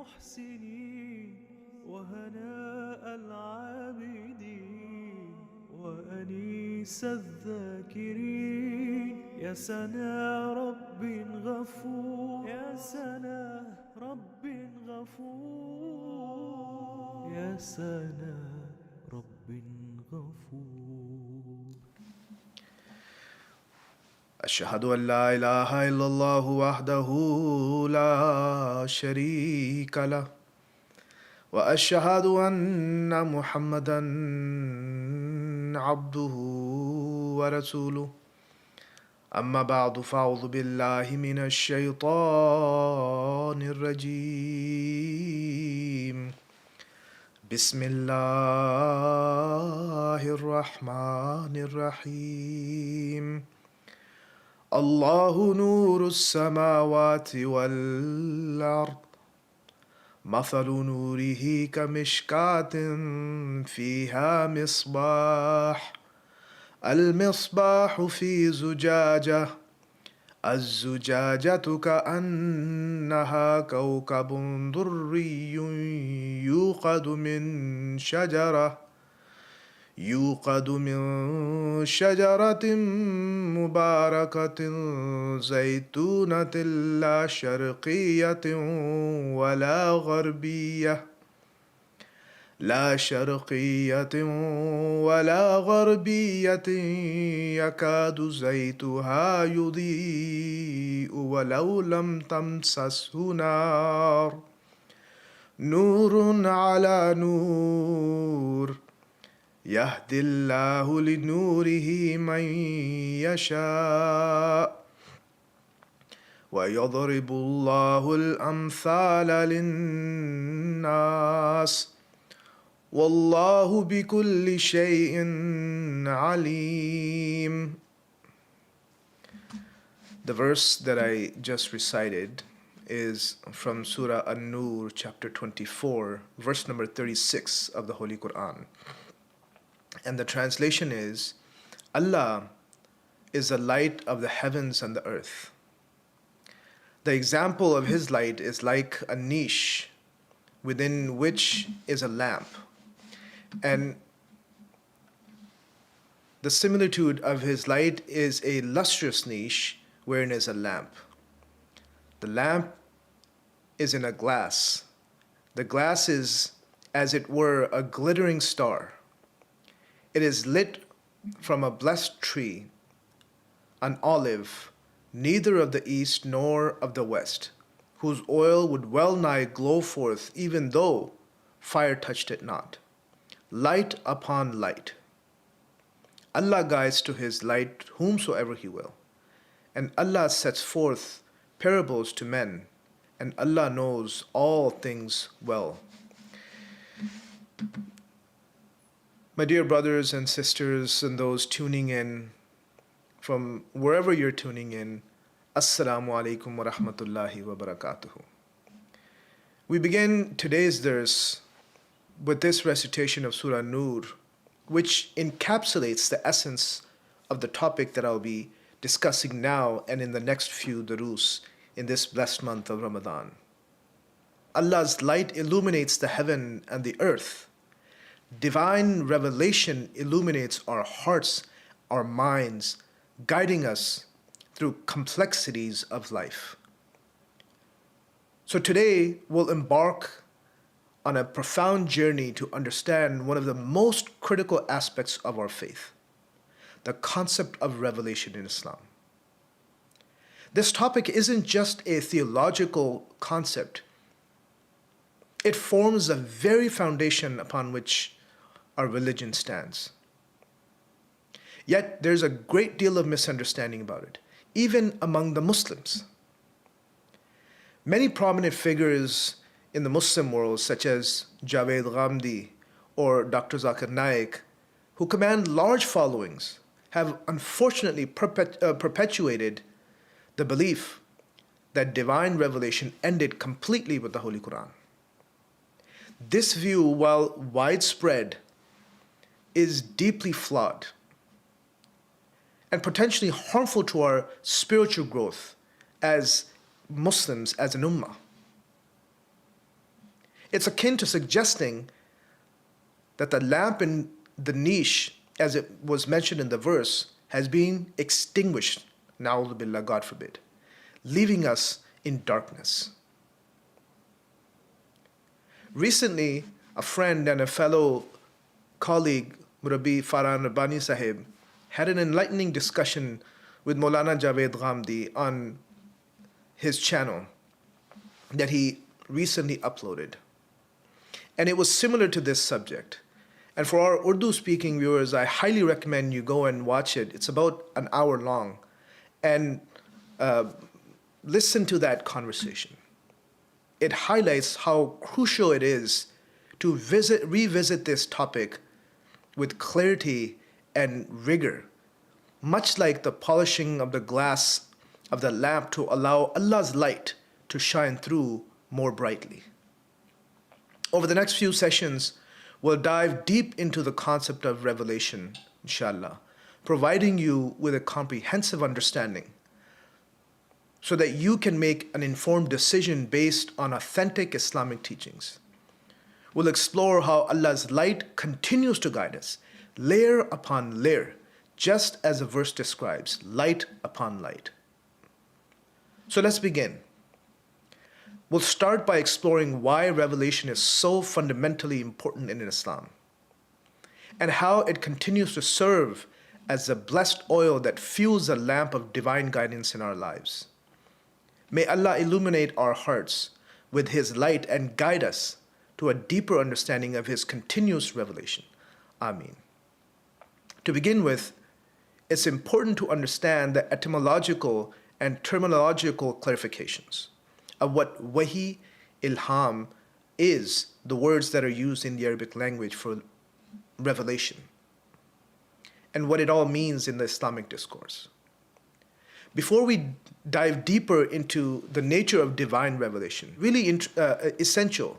المحسنين وهناء العابدين وأنيس الذاكرين يا سنا رب غفور يا سنا رب غفور يا سنا رب غفور. أشهد أن لا إله إلا الله وحده لا شريك له وأشهد أن محمدا عبده ورسوله أما بعد فأعوذ بالله من الشيطان الرجيم بسم الله الرحمن الرحيم الله نور السماوات والأرض مثل نوره كمشكاة فيها مصباح المصباح في زجاجة الزجاجة كأنها كوكب دري يوقد من شجرة مباركة زيتونة لا شرقية ولا غربية يكاد زيتها يضيء ولو لم تمسسه نور على نور يهدي الله لنوره من يشاء ويضرب الله الأمثال للناس والله بكل شيء عليم. The verse that I just recited is from Surah An-Nur, chapter 24, verse number 36 of the Holy Qur'an. And the translation is, Allah is the light of the heavens and the earth. The example of His light is like a niche within which is a lamp. And the similitude of His light is a lustrous niche wherein is a lamp. The lamp is in a glass. The glass is, as it were, a glittering star. It is lit from a blessed tree, an olive, neither of the east nor of the west, whose oil would well nigh glow forth, even though fire touched it not. Light upon light. Allah guides to His light whomsoever He will, and Allah sets forth parables to men, and Allah knows all things well. My dear brothers and sisters and those tuning in from wherever you're tuning in, Assalamu alaikum wa rahmatullahi wa barakatuhu. We begin today's dars with this recitation of Surah Nur, which encapsulates the essence of the topic that I'll be discussing now and in the next few durus in this blessed month of Ramadan. Allah's light illuminates the heaven and the earth. Divine revelation illuminates our hearts, our minds, guiding us through complexities of life. So today we'll embark on a profound journey to understand one of the most critical aspects of our faith, the concept of revelation in Islam. This topic isn't just a theological concept. It forms the very foundation upon which our religion stands. Yet there's a great deal of misunderstanding about it, even among the Muslims. Many prominent figures in the Muslim world, such as Javed Ghamdi or Dr. Zakir Naik, who command large followings, have unfortunately perpetuated the belief that divine revelation ended completely with the Holy Qur'an. This view, while widespread, is deeply flawed and potentially harmful to our spiritual growth as Muslims, as an ummah. It's akin to suggesting that the lamp in the niche, as it was mentioned in the verse, has been extinguished, na'udhu billah, God forbid, leaving us in darkness. Recently, a friend and a fellow colleague, Murabbi Farhan Rabbani Sahib, had an enlightening discussion with Maulana Javed Ghamdi on his channel that he recently uploaded. And it was similar to this subject. And for our Urdu-speaking viewers, I highly recommend you go and watch it. It's about an hour long. And listen to that conversation. It highlights how crucial it is to revisit this topic with clarity and rigor, much like the polishing of the glass of the lamp to allow Allah's light to shine through more brightly. Over the next few sessions, we'll dive deep into the concept of revelation, inshallah, providing you with a comprehensive understanding so that you can make an informed decision based on authentic Islamic teachings. We'll explore how Allah's light continues to guide us, layer upon layer, just as the verse describes, light upon light. So let's begin. We'll start by exploring why revelation is so fundamentally important in Islam and how it continues to serve as the blessed oil that fuels the lamp of divine guidance in our lives. May Allah illuminate our hearts with His light and guide us to a deeper understanding of His continuous revelation. Ameen. To begin with, it's important to understand the etymological and terminological clarifications of what wahi, ilham is, the words that are used in the Arabic language for revelation, and what it all means in the Islamic discourse. Before we dive deeper into the nature of divine revelation, really essential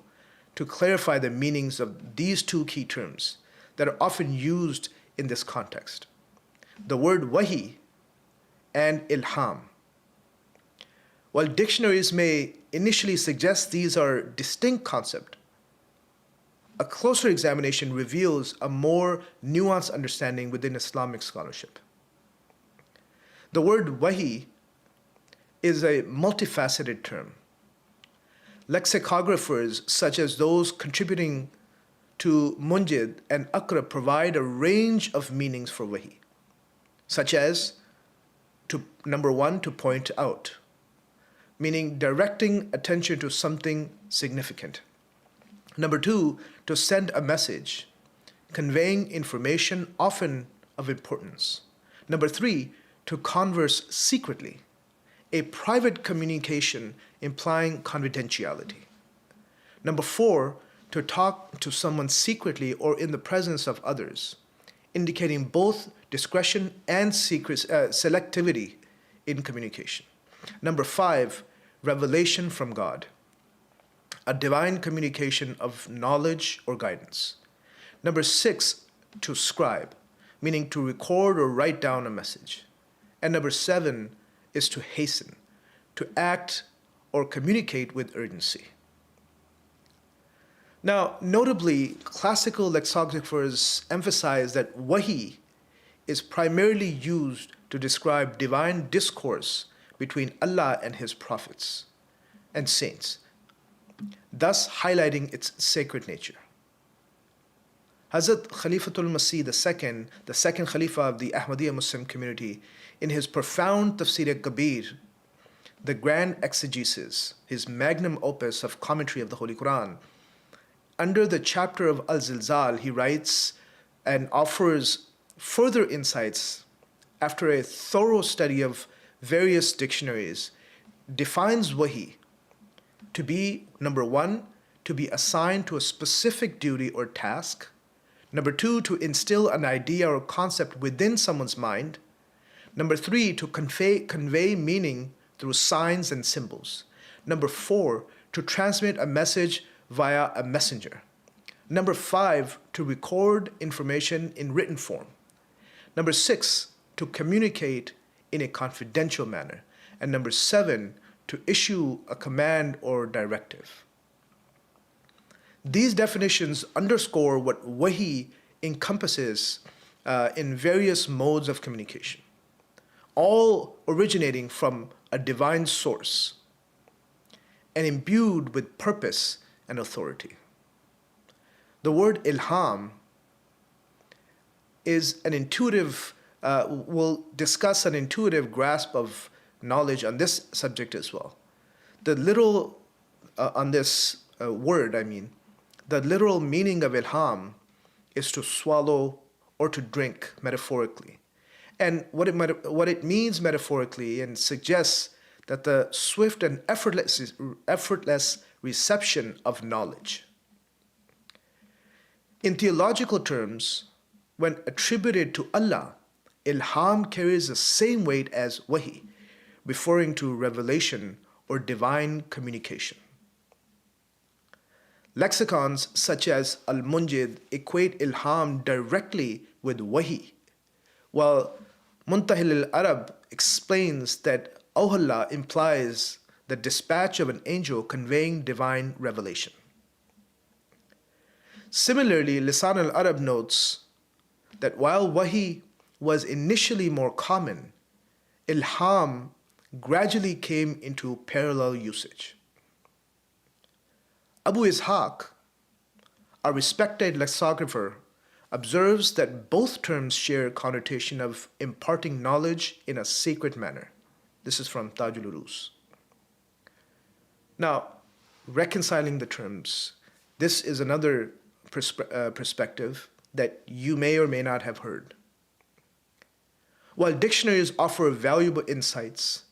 to clarify the meanings of these two key terms that are often used in this context. The word wahi and ilham. While dictionaries may initially suggest these are distinct concepts, a closer examination reveals a more nuanced understanding within Islamic scholarship. The word wahi is a multifaceted term. Lexicographers, such as those contributing to Munjid and Aqra, provide a range of meanings for wahi, such as, number one, to point out, meaning directing attention to something significant. Number two, to send a message, conveying information often of importance. Number three, to converse secretly, a private communication implying confidentiality. Number four, to talk to someone secretly or in the presence of others, indicating both discretion and selectivity in communication. Number five, revelation from God, a divine communication of knowledge or guidance. Number six, to scribe, meaning to record or write down a message. And number seven is to hasten, to act or communicate with urgency. Now, notably, classical lexicographers emphasize that wahi is primarily used to describe divine discourse between Allah and His prophets and saints, thus highlighting its sacred nature. Hazrat Khalifatul Masih II, the second Khalifa of the Ahmadiyya Muslim community, in his profound Tafsir-e-Kabir, the grand exegesis, his magnum opus of commentary of the Holy Qur'an, under the chapter of Al-Zilzal, he writes and offers further insights after a thorough study of various dictionaries, defines wahi to be, number one, to be assigned to a specific duty or task. Number two, to instill an idea or concept within someone's mind. Number three, to convey meaning through signs and symbols. Number four, to transmit a message via a messenger. Number five, to record information in written form. Number six, to communicate in a confidential manner. And number seven, to issue a command or directive. These definitions underscore what wahi encompasses in various modes of communication, all originating from a divine source and imbued with purpose and authority. The word ilham is an intuitive, we'll discuss an intuitive grasp of knowledge on this subject as well. The literal, on this word, the literal meaning of ilham is to swallow or to drink metaphorically. And what it means metaphorically and suggests that the swift and effortless reception of knowledge. In theological terms, when attributed to Allah, ilham carries the same weight as wahi, referring to revelation or divine communication. Lexicons such as Al-Munjid equate ilham directly with wahi, while Muntahil al-Arab explains that awhalla implies the dispatch of an angel conveying divine revelation. Similarly, Lisan al-Arab notes that while wahi was initially more common, ilham gradually came into parallel usage. Abu Ishaq, a respected lexicographer, observes that both terms share connotation of imparting knowledge in a sacred manner. This is from Tajul Urus. Now, reconciling the terms, this is another perspective that you may or may not have heard. While dictionaries offer valuable insights,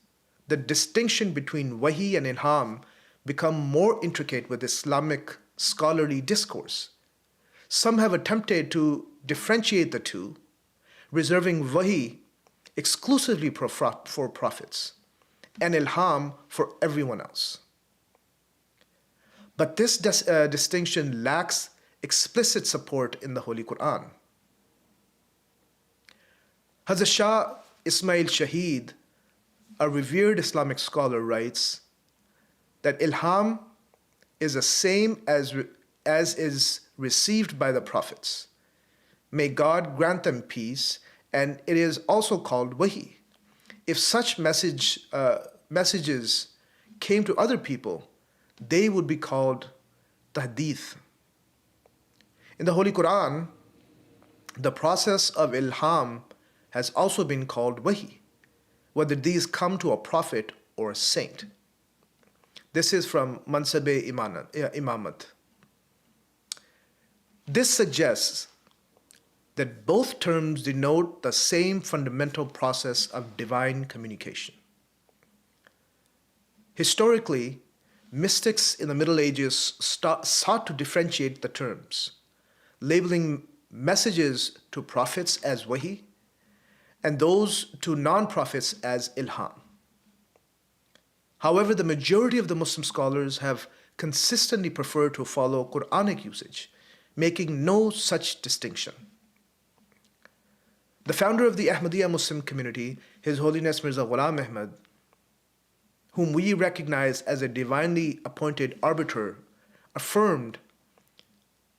the distinction between wahi and ilham become more intricate with Islamic scholarly discourse. Some have attempted to differentiate the two, reserving wahi exclusively for prophets and ilham for everyone else. But this distinction lacks explicit support in the Holy Qur'an. Hazrat Shah Ismail Shaheed, a revered Islamic scholar, writes that ilham is the same as is received by the prophets. May God grant them peace, and it is also called wahi. If such messages came to other people, they would be called Hadith. In the Holy Qur'an, the process of ilham has also been called wahi, whether these come to a prophet or a saint. This is from Mansab-e Imamat. This suggests that both terms denote the same fundamental process of divine communication. Historically, mystics in the Middle Ages sought to differentiate the terms, labeling messages to prophets as wahi and those to non-prophets as ilham. However, the majority of the Muslim scholars have consistently preferred to follow Quranic usage, making no such distinction. The founder of the Ahmadiyya Muslim community, His Holiness Mirza Ghulam Ahmad, whom we recognize as a divinely appointed arbiter, affirmed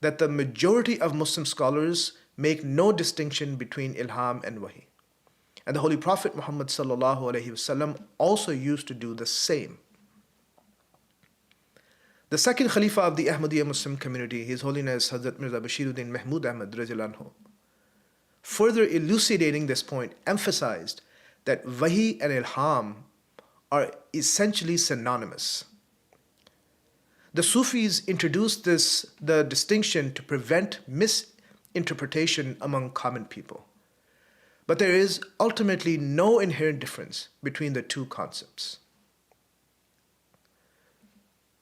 that the majority of Muslim scholars make no distinction between ilham and wahi. And the Holy Prophet Muhammad ﷺ also used to do the same. The second Khalifa of the Ahmadiyya Muslim community, His Holiness Hazrat Mirza Bashiruddin Mahmud Ahmad Radiallahu anhu, further elucidating this point, emphasized that wahi and ilham are essentially synonymous. The Sufis introduced the distinction to prevent misinterpretation among common people. But there is ultimately no inherent difference between the two concepts.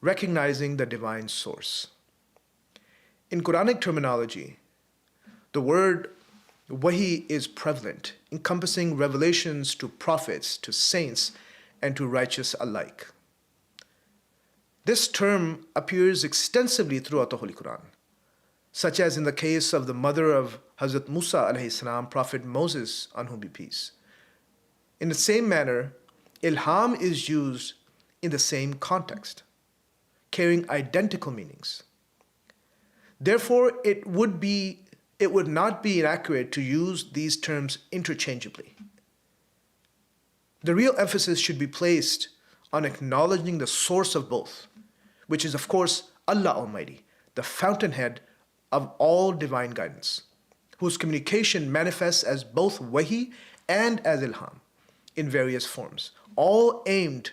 Recognizing the divine source. In Quranic terminology, the word wahi is prevalent, encompassing revelations to prophets, to saints, and to righteous alike. This term appears extensively throughout the Holy Qur'an, such as in the case of the mother of Hazrat Musa alayhi salam, Prophet Moses, on whom be peace. In the same manner, ilham is used in the same context, carrying identical meanings. Therefore, it would not be inaccurate to use these terms interchangeably. The real emphasis should be placed on acknowledging the source of both, which is, of course, Allah Almighty, the fountainhead of all divine guidance, whose communication manifests as both wahi and as ilham in various forms, all aimed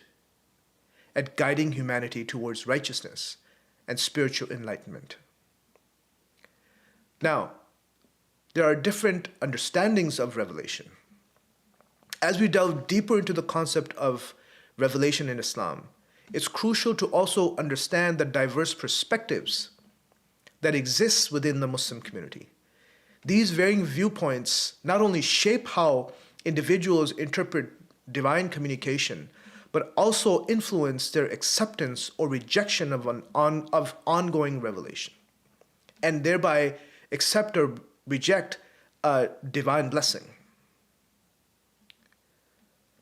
at guiding humanity towards righteousness and spiritual enlightenment. Now, there are different understandings of revelation. As we delve deeper into the concept of revelation in Islam, it's crucial to also understand the diverse perspectives that exist within the Muslim community. These varying viewpoints not only shape how individuals interpret divine communication, but also influence their acceptance or rejection of ongoing revelation, and thereby accept or reject a divine blessing.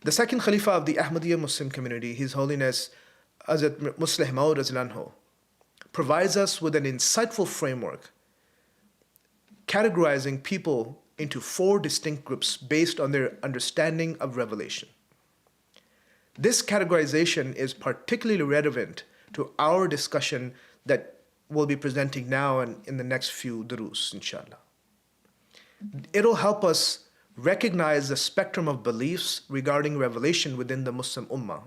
The second Khalifa of the Ahmadiyya Muslim community, His Holiness Hazrat Musleh Maud Azlanho, provides us with an insightful framework categorizing people into 4 distinct groups based on their understanding of revelation. This categorization is particularly relevant to our discussion that we'll be presenting now and in the next few durus, inshallah. It'll help us recognize the spectrum of beliefs regarding revelation within the Muslim Ummah.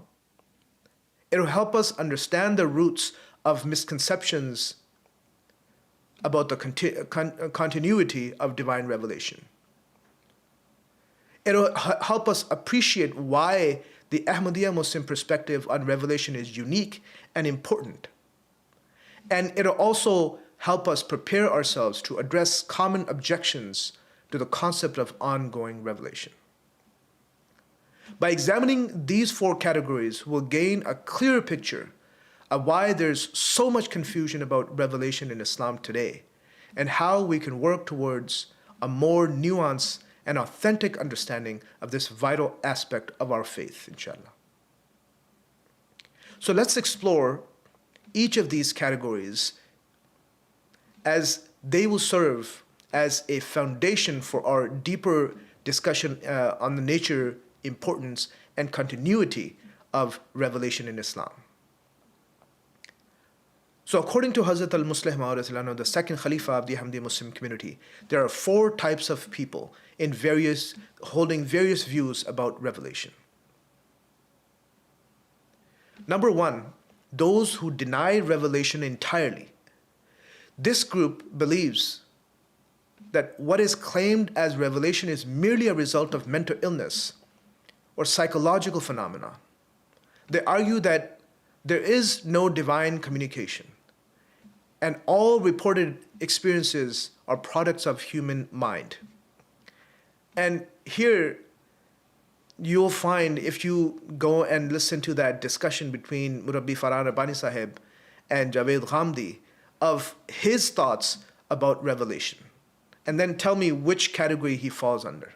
It'll help us understand the roots of misconceptions about the continuity of divine revelation. It'll help us appreciate why the Ahmadiyya Muslim perspective on revelation is unique and important. And it'll also help us prepare ourselves to address common objections to the concept of ongoing revelation. By examining these 4 categories, we'll gain a clearer picture of why there's so much confusion about revelation in Islam today, and how we can work towards a more nuanced and authentic understanding of this vital aspect of our faith, inshallah. So let's explore each of these categories as they will serve as a foundation for our deeper discussion on the nature, importance, and continuity of revelation in Islam. So according to Hazrat al-Musleh Maud, the second Khalifa of the Ahmadiyya Muslim community, there are 4 types of people holding various views about revelation. Number 1, those who deny revelation entirely. This group believes that what is claimed as revelation is merely a result of mental illness or psychological phenomena. They argue that there is no divine communication, and all reported experiences are products of human mind. And here you'll find, if you go and listen to that discussion between Murabbi Farhan Rabbani Sahib and Javed Ghamdi, of his thoughts about revelation, and then tell me which category he falls under.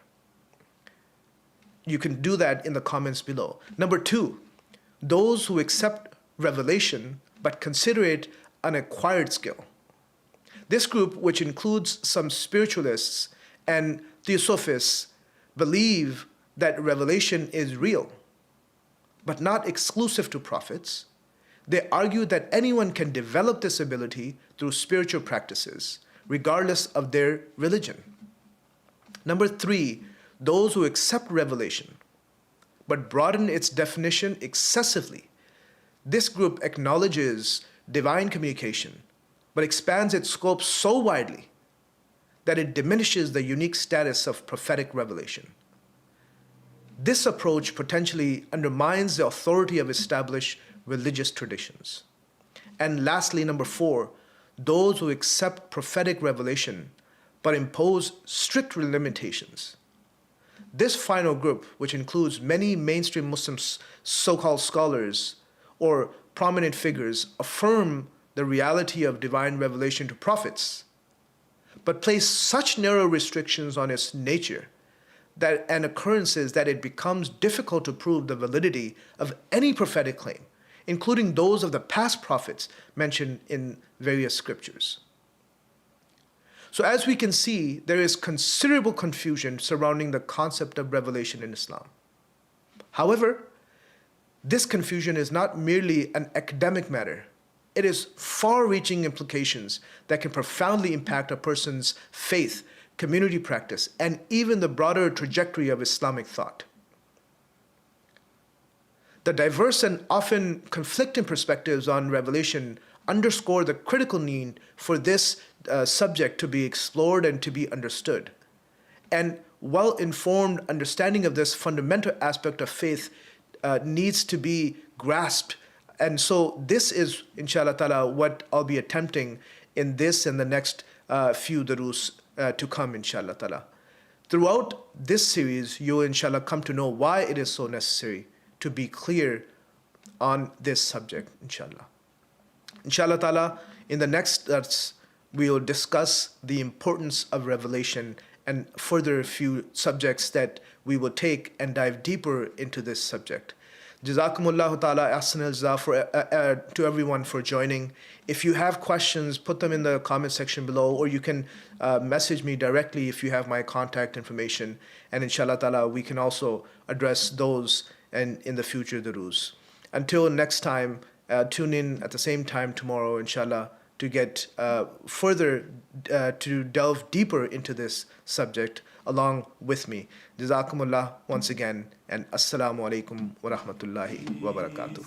You can do that in the comments below. Number 2, those who accept revelation but consider it an acquired skill. This group, which includes some spiritualists and theosophists, believe that revelation is real, but not exclusive to prophets. They argue that anyone can develop this ability through spiritual practices, regardless of their religion. Number 3, those who accept revelation, but broaden its definition excessively. This group acknowledges divine communication, but expands its scope so widely that it diminishes the unique status of prophetic revelation. This approach potentially undermines the authority of established religious traditions. And lastly, number 4, those who accept prophetic revelation but impose strict limitations. This final group, which includes many mainstream Muslim so-called scholars or prominent figures, affirm the reality of divine revelation to prophets, but place such narrow restrictions on its nature and occurrences that it becomes difficult to prove the validity of any prophetic claim, including those of the past prophets mentioned in various scriptures. So as we can see, there is considerable confusion surrounding the concept of revelation in Islam. However, this confusion is not merely an academic matter. It is far-reaching implications that can profoundly impact a person's faith, community practice, and even the broader trajectory of Islamic thought. The diverse and often conflicting perspectives on revelation underscore the critical need for this subject to be explored and to be understood. And well-informed understanding of this fundamental aspect of faith needs to be grasped. And so this is, inshallah ta'ala, what I'll be attempting in this and the next few durus to come, inshallah ta'ala. Throughout this series, you'll, inshallah, come to know why it is so necessary to be clear on this subject, inshallah. Inshallah ta'ala, in the next we will discuss the importance of revelation and further few subjects that we will take and dive deeper into this subject. Jazakumullahu ta'ala ahsan al-jaza to everyone for joining. If you have questions, put them in the comment section below, or you can message me directly if you have my contact information. And inshallah ta'ala, we can also address those and in the future durus. Until next time, tune in at the same time tomorrow, inshallah, to get further, to delve deeper into this subject along with me. Jazakumullah once again, and Assalamu alaikum wa rahmatullahi wa barakatuh.